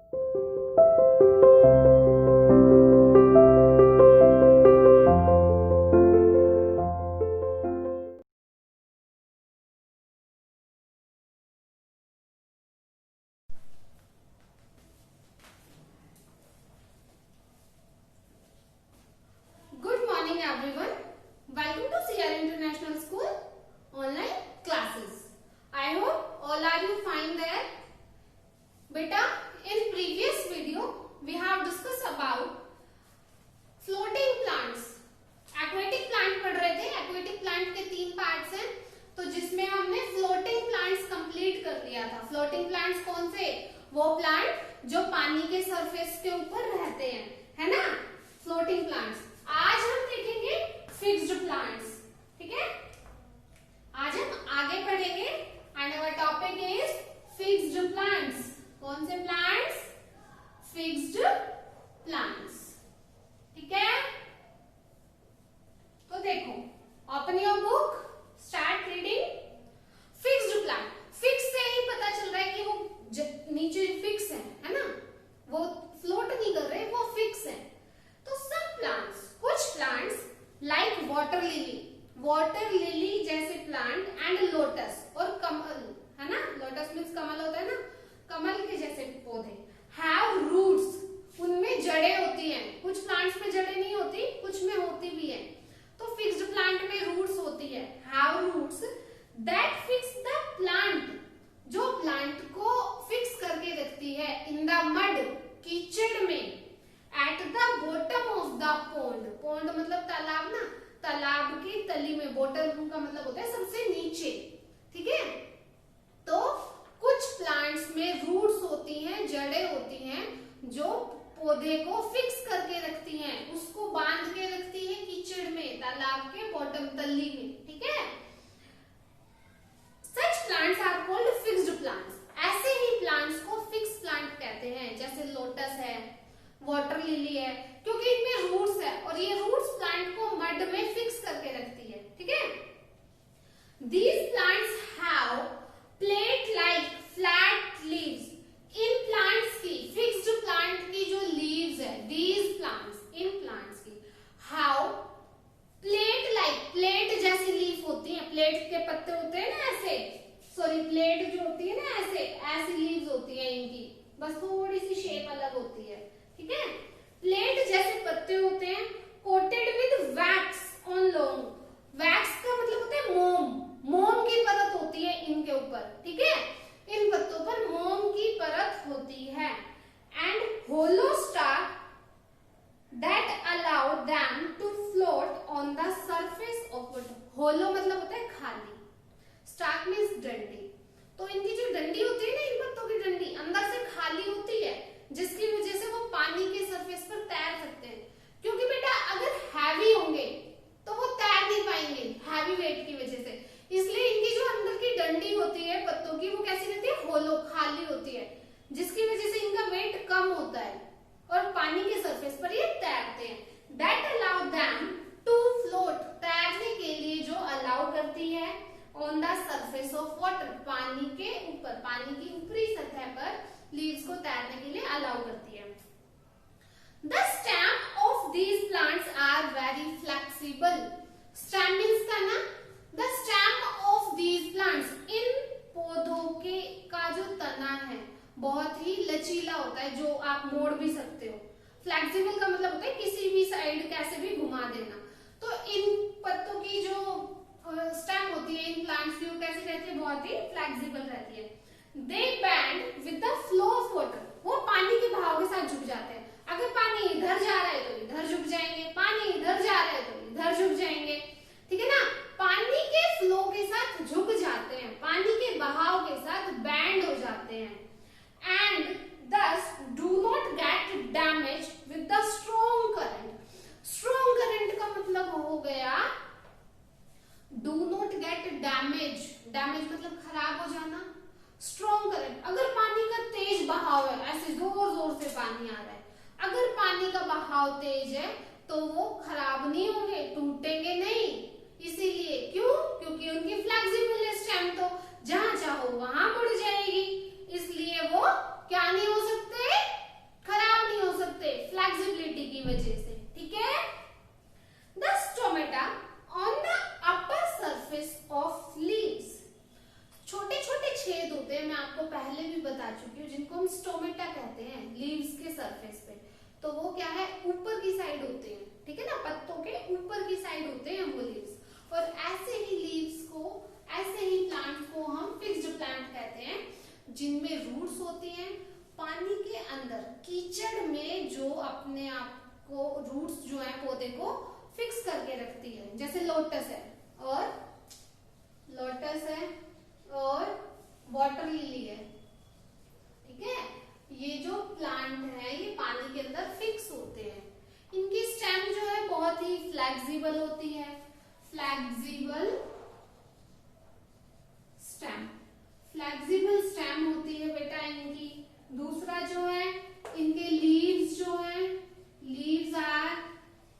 Good morning everyone. Welcome to CR International School online classes. I hope all are you fine there. Beta, in previous video we have discussed about floating plants. Aquatic plant पढ़ रहे थे. Aquatic plant के 3 parts हैं, तो जिसमें हमने floating plants complete कर लिया था. फ्लोटिंग प्लांट्स कौन से? वो प्लांट जो पानी के सरफेस के ऊपर रहते हैं, है ना, फ्लोटिंग प्लांट्स. आज हम देखेंगे फिक्स्ड प्लांट्स. ठीक है, आज हम आगे पढ़ेंगे and our topic is fixed plants. कौन से प्लांट्स? Fixed plants. ठीक है, तो देखो, open your book, start reading. Fixed plant, fix से ही पता चल रहा है कि वो नीचे फिक्स है ना, वो फ्लोट नहीं कर रहे, वो फिक्स है. तो सब प्लांट्स, कुछ प्लांट्स लाइक वाटर लिली जैसे प्लांट एंड लोटस और कमल, है ना, लोटस मीन्स कमल होता है ना, कमल के जैसे पौधे हैव रूट्स, उनमें जड़ें होती हैं. कुछ प्लांट्स में जड़ें नहीं होती, कुछ में होती भी है. तो फिक्स्ड प्लांट में रूट्स होती है, have roots that fix the plant, जो प्लांट को फिक्स करके रखती है. इन द मड, कीचड़ में. At the bottom of the pond, pond मतलब तालाब ना, तालाब की तली में. बॉटम का मतलब होता है सबसे नीचे. ठीक है, तो कुछ प्लांट्स में रूट्स होती हैं, जड़ें होती हैं, जो पौधे को फिक्स करके रखती हैं, उसको बांध के रखती है कीचड़ में, तालाब के बॉटम तली में. ठीक है, such plants are called fixed plants. ऐसे ही प्लांट्स को फिक्स प्लांट कहते हैं, जैसे लोटस है, वाटर लिली है, क्योंकि इनमें रूट्स है और ये रूट्स प्लांट को मड में फिक्स करके रखती है. ठीक है, these plants have plate like flat leaves. In plants की, फिक्स्ड प्लांट की जो लीव्स है, दीज प्लांट्स, इन प्लांट्स की हैव प्लेट लाइक, प्लेट जैसी लीफ होती है. प्लेट के पत्ते होते हैं ना ऐसे, सॉरी, प्लेट जो होती है ना ऐसे, ऐसी लीव्स होती है इनकी, बस थोड़ी सी शेप अलग होती है. ठीक है, प्लेट जैसे पत्ते होते हैं, coated with wax on long. Wax का मतलब होता है मोम, मोम की परत होती है इनके ऊपर. ठीक है, इन पत्तों पर मोम की परत होती है. And hollow stalk that allow them to float on the surface of water. Hollow मतलब होता है खाली, स्टाक मीन्स डंडी. तो इनकी जो डंडी होती है ना, इन पत्तों की डंडी अंदर से खाली होती है, जिसकी वजह से वो पानी के सरफेस पर तैर सकते हैं. क्योंकि बेटा अगर हैवी होंगे तो वो तैर नहीं पाएंगे हैवी वेट की वजह से. इसलिए इनकी जो अंदर की डंडी होती है पत्तों की, वो कैसी रहती है? होलो, खाली होती है, जिसकी वजह से इनका वेट कम होता है और पानी के सरफेस पर ये तैरते हैं. That allow them to float, तैरने के लिए जो अलाउ करती है on the surface of water, पानी के ऊपर, पानी की ऊपरी सतह पर लीव्स को तैरने के लिए अलाउ करती है. The stem of these plants are very flexible. Stem means का ना, the stem of these plants, इन पौधों के का जो तना है बहुत ही लचीला होता है, जो आप मोड़ भी सकते हो. फ्लेक्सिबल का मतलब होता है किसी भी साइड कैसे भी घुमा देना. तो इन पत्तों की जो स्टेम होती है इन प्लांट्स की, वो कैसी रहती है? बहुत ही फ्लेक्सिबल रहती है. They bend with the flow of water. वो पानी के बहाव के साथ झुक जाते हैं. अगर पानी इधर जा रहा है तो इधर झुक जाएंगे, पानी इधर जा रहा है तो इधर झुक जाएंगे. ठीक है ना, पानी के फ्लो के साथ झुक जाते हैं, पानी के बहाव के साथ बैंड हो जाते हैं. And thus do not get damaged with the strong current. Strong current का मतलब हो गया do not gate damage. Damage मतलब खराब हो जाना. स्ट्रॉन्ग करंट, अगर पानी का तेज बहाव है, ऐसे जोर जोर से पानी आ रहा है, अगर पानी का बहाव तेज है तो वो खराब नहीं होंगे, टूटेंगे नहीं. इसीलिए क्यों? क्योंकि उनकी फ्लेक्सिबल स्टेम तो जहां चाहो वहां मुड़ जाएगी, इसलिए वो क्या नहीं हो सकते? बता चुकी हूँ, जिनको हम स्टोमेटा कहते हैं लीव्स के सरफेस पे, तो वो क्या है, ऊपर की साइड होते हैं, ठीक है ना, पत्तों के ऊपर की साइड होते हैं वो लीव्स। और ऐसे ही लीव्स को, ऐसे ही प्लांट्स को हम फिक्स्ड प्लांट कहते हैं, जिनमें रूट्स होती हैं पानी के अंदर, कीचड़ में, जो अपने आप को रूट्स जो है पौधे को फिक्स करके रखती है, जैसे लोटस है और वाटर लिली है, ठीक है। ये जो प्लांट है ये पानी के अंदर फिक्स होते हैं। इनकी स्टेम जो है बहुत ही फ्लेक्सिबल होती है, फ्लेक्सिबल स्टेम होती है बेटा इनकी। दूसरा जो है, इनके लीव्स जो है, leaves are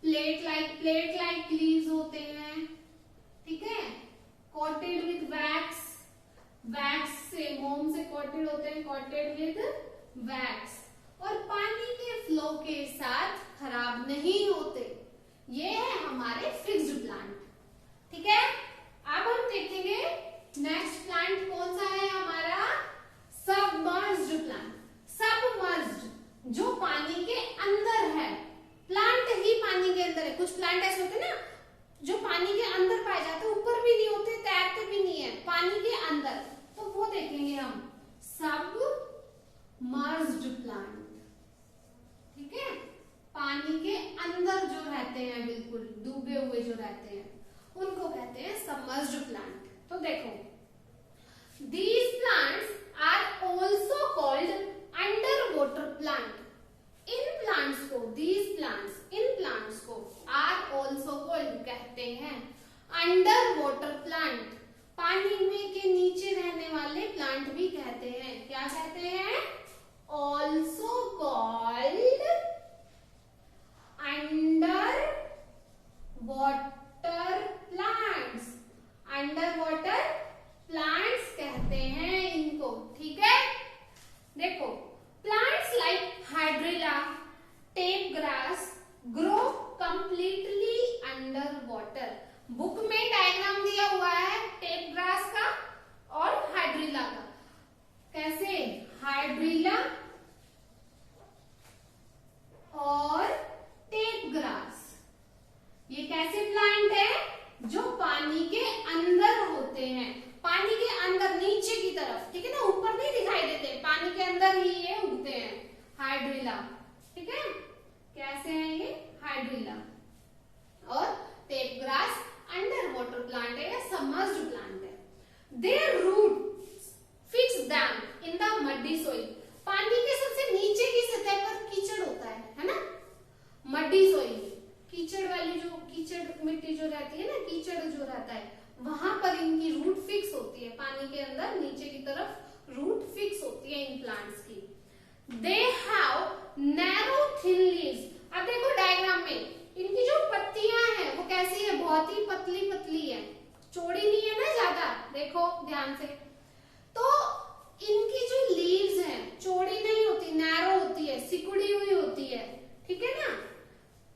plate like leaves होते हैं, ठीक है। कोटेड विद वैक्स से, मोम से कोटेड होते हैं, कोटेड विद वैक्स, और पानी के फ्लो के साथ खराब नहीं होते। ये है हमारे फिक्स्ड प्लांट, ठीक है। अब हम देखेंगे नेक्स्ट प्लांट कौन सा है हमारा, सबमर्ज्ड प्लांट। सबमर्ज्ड जो पानी के अंदर है, प्लांट ही पानी के अंदर है। कुछ प्लांट ऐसे होते हैं ना जो पानी के अंदर पाए जाते हैं, ऊपर भी नहीं होते, तैरते भी नहीं है, पानी के अंदर, तो वो देखेंगे हम सबमर्ज्ड प्लांट, ठीक है। पानी के अंदर जो रहते हैं, बिल्कुल डूबे हुए जो रहते हैं, उनको कहते हैं सबमर्ज्ड प्लांट। तो देखो, these plants are also called underwater plant. In plants को, these plants, इन प्लांट्स को are also called कहते हैं underwater plant। पानी में के नीचे रहने वाले प्लांट भी कहते हैं, क्या कहते हैं, also called underwater plants। Underwater plants कहते हैं इनको, ठीक है। देखो, plants like hydrilla, tape grass grow completely under water. Book में डायग्राम दिया हुआ है टेप ग्रास का और हाइड्रिला का। कैसे, हाइड्रिला और टेप ग्रास, ये कैसे प्लांट है, जो पानी के अंदर होते हैं, पानी के अंदर नीचे की तरफ, ठीक है ना, ऊपर नहीं दिखाई देते, पानी के अंदर ही ये उगते हैं, हाइड्रिला, ठीक है। कैसे हैं ये, हाइड्रिला। और tape grass under water plant है या सबमर्ज्ड प्लांट है। Their roots fix them in the muddy soil. पानी के सबसे नीचे की सतह पर कीचड़ होता है ना, मड्डी सोइल, कीचड़ वाली जो, कीचड़ मिट्टी जो रहती है ना, कीचड़ जो रहता है, वहां पर इनकी रूट फिक्स होती है, पानी के अंदर नीचे की तरफ रूट फिक्स होती है इन प्लांट्स की। They have narrow thin leaves. अब देखो डायग्राम में इनकी जो पत्तियां हैं वो कैसी है, बहुत ही पतली पतली है, चौड़ी नहीं है ना ज्यादा, देखो ध्यान से। तो इनकी जो लीव्स हैं चौड़ी नहीं होती, नैरो होती है, सिकुड़ी हुई होती है, ठीक है ना,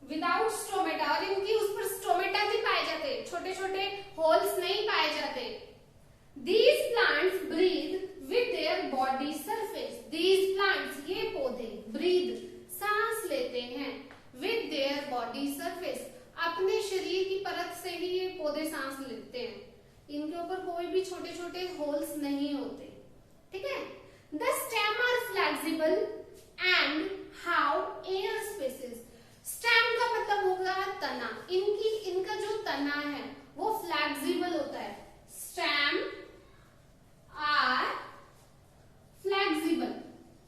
विदाउट स्टोमेटा। और इनकी उस पर स्टोमेटा नहीं पाए जाते, छोटे छोटे होल्स नहीं पाए जाते। These plants breathe with their body surface. These plants, ये पौधे breathe, सांस लेते हैं with their body surface, अपने शरीर की परत से ही ये पौधे सांस लेते हैं। इनके ऊपर कोई भी छोटे छोटे होल्स नहीं होते, ठीक है। The stem are flexible and have air spaces. Stem का मतलब होगा तना। इनका जो तना है वो फ्लेक्सिबल होता है। स्टेम आर फ्लेक्सिबल,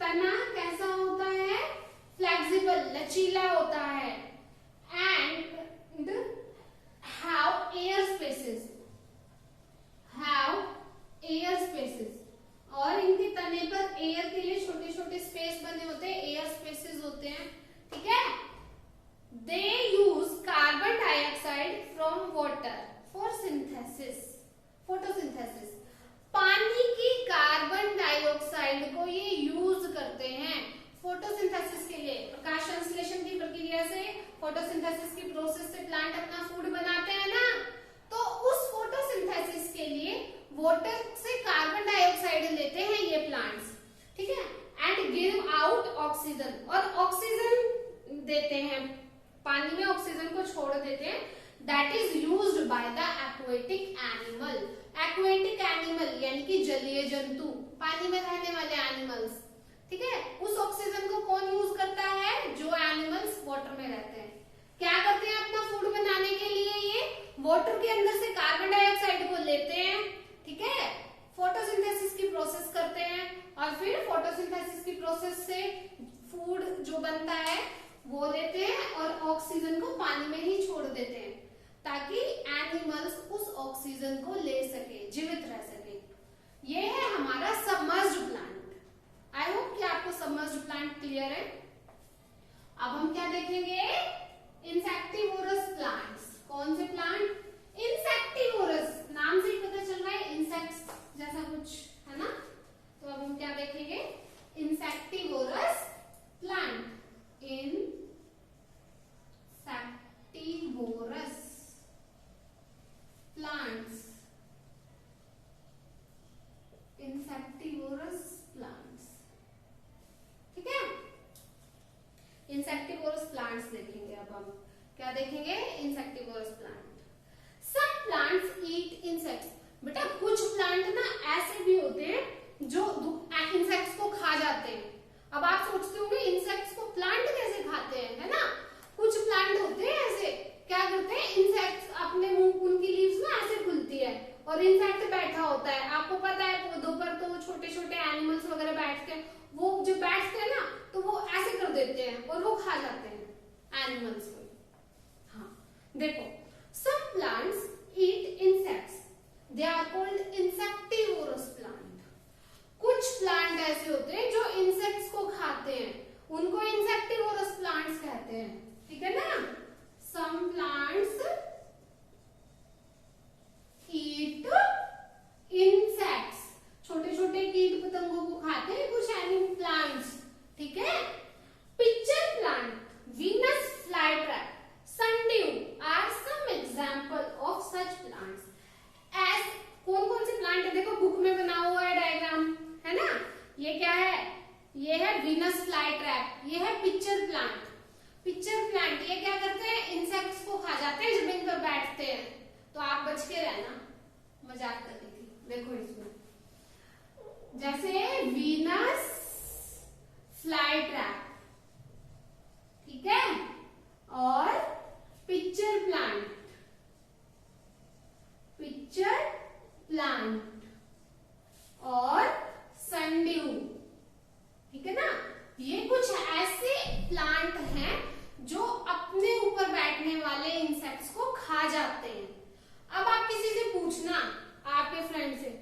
तना कैसा होता है, फ्लेक्सिबल, लचीला होता है। एंड हैव एयर स्पेसेस, और इनके तने पर एयर के लिए छोटे छोटे स्पेस बने होते हैं, एयर स्पेसेस होते हैं, ठीक है। They use carbon dioxide from water for photosynthesis. पानी की कार्बन डाइऑक्साइड को ये यूज करते हैं फोटोसिंथेसिस के लिए। प्रकाश संश्लेषण की प्रक्रिया से, फोटोसिंथेसिस की प्रोसेस से प्लांट अपना फूड बनाते हैं ना, तो उस फोटोसिंथेसिस के लिए वाटर से कार्बन डाइऑक्साइड लेते हैं ये प्लांट्स, ऑक्सीजन, और ऑक्सीजन देते हैं, पानी में ऑक्सीजन को छोड़ देते हैं, that is used by the aquatic animal. Aquatic animal यानी कि जलीय जंतु, पानी में रहने वाले एनिमल्स, ठीक है। उस ऑक्सीजन को कौन यूज करता है? जो एनिमल्स वाटर में रहते हैं। क्या करते हैं अपना फूड बनाने के लिए? ये वाटर के अंदर से कार्बन डाइऑक्साइड को लेते हैं, ठीक है, फोटोसिंथेसिस की प्रोसेस करते हैं, और फिर फोटोसिंथेसिस की प्रोसेस से फूड जो बनता है वो लेते हैं और ऑक्सीजन को पानी में ही छोड़ देते हैं, ताकि एनिमल्स उस ऑक्सीजन को ले सके, जीवित रह सके। ये है हमारा सबमर्ज्ड प्लांट। आई होप कि आपको सबमर्ज्ड प्लांट क्लियर है। अब हम क्या देखेंगे? Insectivorous plants. कौन से प्लांट? इंसेक्टिवोरस, नाम से ही पता चल रहा है इंसेक्ट्स जैसा कुछ है ना। तो अब हम क्या देखेंगे? Insectivorous plant. Insectivorous plants, insectivorous plants, ठीक है। इंसेक्टिवोरस प्लांट्स देखेंगे। अब हम क्या देखेंगे? Insectivorous plant. सम प्लांट्स ईट इंसेक्ट्स। बेटा कुछ प्लांट ना ऐसे भी होते हैं जो इंसेक्ट्स को खा जाते हैं। अब आप सोचते होंगे इंसेक्ट्स को प्लांट कैसे खाते हैं, है ना। कुछ प्लांट होते हैं ऐसे, क्या करते हैं, इंसेक्ट्स अपने मुंह, उनकी लीव्स ना ऐसे खुलती है और इंसेक्ट बैठा होता है। आपको पता है पौधों पर तो छोटे छोटे एनिमल्स वगैरह बैठते हैं, वो जो बैठते हैं ना तो वो ऐसे कर देते हैं और वो खा जाते हैं एनिमल्स को। हाँ देखो, some plants eat insects, they are called insectivorous plant. कुछ प्लांट ऐसे होते हैं जो इंसेक्ट्स को खाते हैं, उनको इंसेक्टिवोरस प्लांट्स कहते हैं, ठीक है ना। सम प्लांट्स ईट इंसेक्ट्स, छोटे छोटे कीट पतंगों को खाते हैं कुछ एनिमल प्लांट्स, ठीक है। Pitcher plant, Venus flytrap, sundew are some example of such plants. एस कौन कौन से प्लांट है? देखो बुक में बना हुआ है डायग्राम, है ना। ये क्या है? ये है वीनस फ्लाईट्रैप, ये है पिक्चर प्लांट। पिक्चर प्लांट ये क्या करते हैं? इंसेक्ट्स को खा जाते हैं जमीन पर बैठते हैं, तो आप बच के रहना, मजाक कर रही थी। देखो इसमें जैसे वीनस फ्लाईट्रैप, ठीक है, और पिक्चर प्लांट, पिक्चर प्लांट और सनड्यू, ठीक है ना। ये कुछ ऐसे प्लांट हैं जो अपने ऊपर बैठने वाले इंसेक्ट्स को खा जाते हैं। अब आप किसी से पूछना, आपके फ्रेंड से,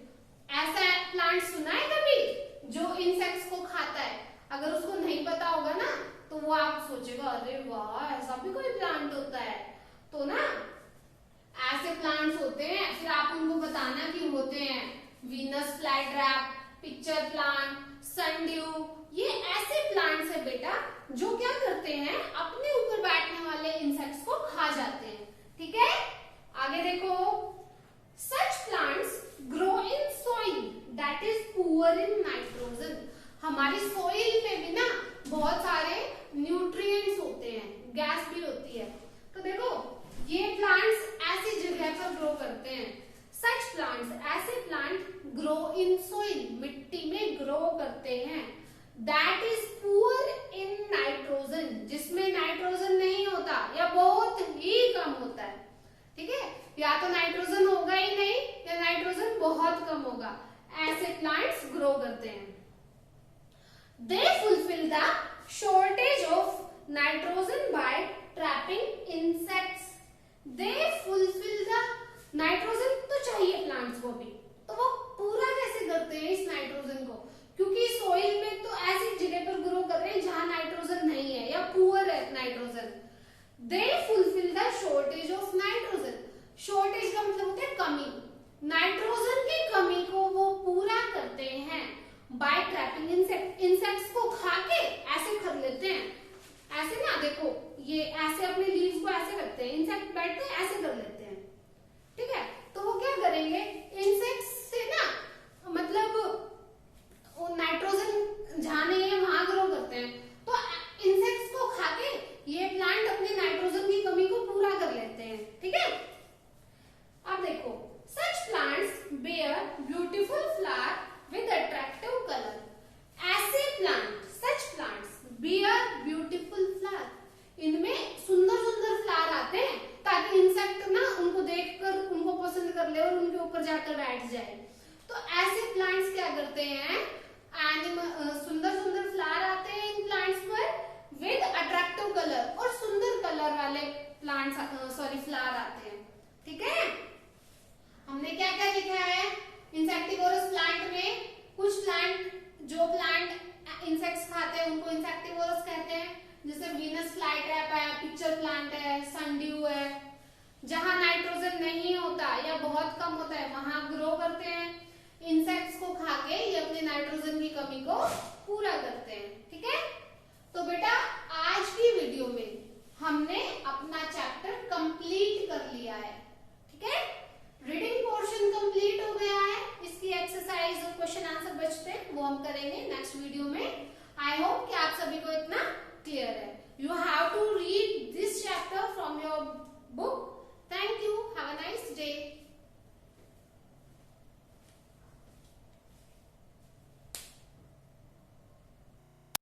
ऐसा प्लांट सुना है कभी जो इंसेक्ट्स को खाता है? अगर उसको नहीं पता होगा ना तो वो आप सोचेगा अरे वाह ऐसा भी कोई प्लांट होता है। तो ना ऐसे प्लांट्स होते हैं, फिर आप उनको बताना कि होते हैं Venus flytrap, pitcher plant, sundew. ये ऐसे प्लांट्स है बेटा जो क्या करते हैं? अपने ऊपर बैठने वाले इंसेक्ट्स को खा जाते हैं, ठीक है। आगे देखो, सच plants grow in soil that is poor in nitrogen. हमारी सॉइल में भी ना बहुत सारे न्यूट्रिएंट्स होते हैं, गैस भी होती है। तो देखो ये प्लांट्स ऐसी जगह पर ग्रो करते हैं। सच प्लांट्स, ऐसे प्लांट ग्रो इन सॉइल, मिट्टी में ग्रो करते हैं, that is poor in nitrogen, जिसमें नाइट्रोजन नहीं होता या बहुत ही कम होता है, ठीक है। या तो नाइट्रोजन होगा ही नहीं या नाइट्रोजन बहुत कम होगा। ऐसे प्लांट्स ग्रो करते हैं। They fulfil the shortage of nitrogen by trapping insects. They fulfil the, nitrogen तो चाहिए प्लांट्स को भी, तो वो पूरा कैसे करते हैं इस नाइट्रोजन को? क्योंकि सॉइल में तो ऐसी जगह पर ग्रो कर रहे हैं जहां नाइट्रोजन नहीं है या पुअर है nitrogen. They fulfil the shortage of nitrogen. Shortage का मतलब होता है कमी, नाइट्रोजन की कमी को वो पूरा करते हैं बाय ट्रैपिंग इंसेक्ट। इंसेक्ट्स को खा के ऐसे कर लेते हैं, ऐसे ना देखो ये ऐसे अपने लीव्स को ऐसे करते हैं, इंसेक्ट बैठते हैं ऐसे कर लेते हैं, ठीक है। तो वो क्या करेंगे? इंसेक्ट्स से ना मतलब नाइट्रोजन जहां नहीं है वहां ग्रो करते हैं, तो जाए। तो ऐसे प्लांट्स क्या करते हैं, सुंदर सुंदर फ्लावर आते हैं इन प्लांट्स पर विद अट्रैक्टिव कलर, और सुंदर कलर वाले फ्लावर आते हैं। ठीक है, हमने क्या क्या लिखा है इंसेक्टिवोरस प्लांट में? कुछ प्लांट, जो प्लांट इंसेक्ट्स खाते हैं उनको इंसेक्टिवोरस कहते हैं, जैसे वीनस फ्लाईट्रैप है, पिक्चर प्लांट है, सनड्यू है। जहां नाइट्रोजन नहीं होता या बहुत कम होता है वहां ग्रो करते हैं,